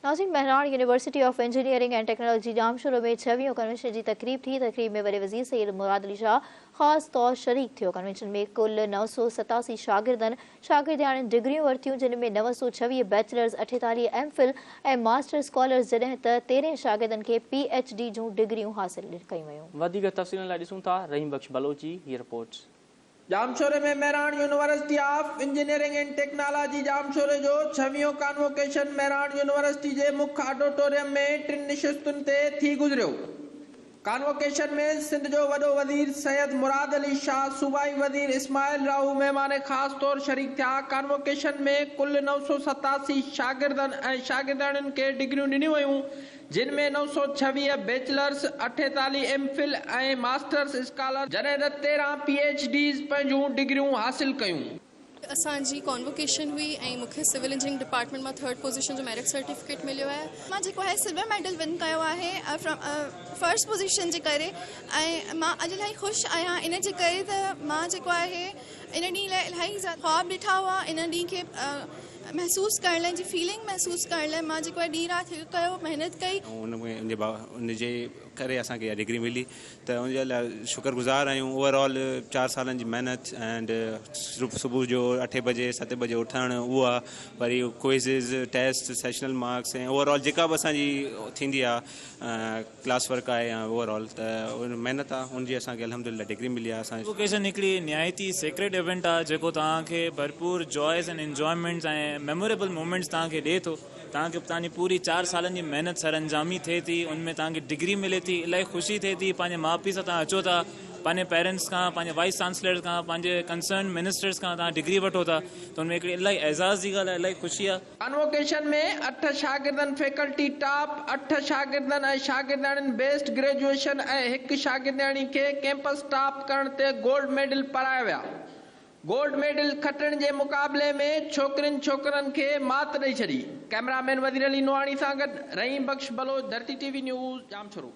नाज़रीन, Mehran university of engineering and technology Jamshoro में 6वीं कन्वेंशन की तकरीब थी। तकरीब में वॾे वज़ीर सैयद मुराद अली शाह ख़ास तौर शरीक थियो। कन्वेंशन में कुल 987 शागिर्दान डिग्रियूं वरतियूं, जिन में 926 बैचलर्स, 48 एमफिल ऐं मास्टर स्कॉलर्स, जॾहिं त 13 शागिर्दनि खे PhD जूं डिग्रियूं हासिल कयूं वयूं। वधीक तफ़सीलनि लाइ ॾिसूं था रहीम बख्श बलोच जी हीअ रिपोर्ट। जामशोरे में Mehran university of engineering and technology जामशोरे जो 6वीं कॉन्वोकेशन मेहरान यूनिवर्सिटी के मुख्य ऑडिटोरियम में 3 निशिस्तुनि ते थी गुजरियो। कॉन्वोकेशन में सिंध जो वॾो वज़ीर सैयद मुराद अली शाह, सूबाई वज़ीर इस्माइल राहू मेहमान ख़ास तौर शरीक थिया। कॉन्वोकेशन में कुल 987 शागिर्दनि ऐं शागिर्दाणियुनि खे डिग्रियूं ॾिनियूं वयूं, जिन में 926 बैचलर्स, 48 एमफिल ऐं मास्टर्स स्कॉलर, जॾहिं त 13 PhDs पंहिंजूं डिग्रियूं हासिल कयूं। असांजी कॉन्वोकेशन हुई ऐं मूंखे सिविल इंजीनियरिंग डिपार्टमेंट में 3rd पोजीशन जो मेरिट सर्टिफिकेट मिलियो है। मां जेको है सिल्वर मेडल विन कयो आहे फ्रॉम 1st पोजीशन जे करे, ऐं मां अॼु इलाही ख़ुशि आहियां इन जे करे त मां जेको आहे इन ॾींहं लाइ इलाही ख़्वाब ॾिठा हुआ। इन ॾींहं खे महसूस करण लाइ, जी फीलिंग महसूस करण लाइ मां जेको आहे ॾींहुं राति हिकु कयो, महिनत कई। उनजे करे असांखे डिग्री मिली त उनजे लाइ शुक्रगुज़ार आहियूं। ओवरऑल 4 सालनि जी महिनत एंड सुबुह जो 8 बजे 7 बजे उथणु, उहा वरी क्विज़िस, टेस्ट, सेशनल मार्क्स ऐं ओवरऑल जेका बि असांजी थींदी आहे क्लास वर्क आहे या ओवरऑल त उन महिनत आहे, उनजी असांखे अल्हम्दुलिल्लाह डिग्री मिली आहे। असांजी कॉन्वोकेशन हिकिड़ी निहायती सेक्रेट इवेंट आहे जेको तव्हांखे भरपूर जॉयस एंड इंजॉयमेंट्स ऐं मेमोरेबल मोमेंट्स तव्हांखे ॾिए थो। तव्हांखे तव्हांजी पूरी 4 सालनि जी महिनत सरअंजामी थिए थी, उनमें तव्हांखे डिग्री मिले थी, इलाही ख़ुशी थिए थी। पंहिंजे माउ पीउ सां तव्हां अचो था, पंहिंजे पेरेंट्स खां, पंहिंजे वाइस चांसलर खां, पंहिंजे कंसर्न मिनिस्टर्स खां तव्हां डिग्री वठो था, त उनमें हिकिड़ी इलाही एज़ाज़ जी ॻाल्हि आहे, इलाही ख़ुशी आहे। कॉन्वोकेशन में 8 शागिर्दनि फैकल्टी टॉप, 8 शागिर्दनि ऐं शागिर्दाणियुनि बेस्ट ग्रेजुएशन ऐं 1 शागिर्दाणी खे कैंपस टॉप करण ते गोल्ड मेडल पाराया विया। गोल्ड मेडल खटण जे मुक़ाबले में छोकिरनि खे मात ॾेई छॾी। कैमरामैन वज़ीर अली नोआणी सां गॾु रहीम बख्श बलोच, धरती TV न्यूज़, जामशोरो।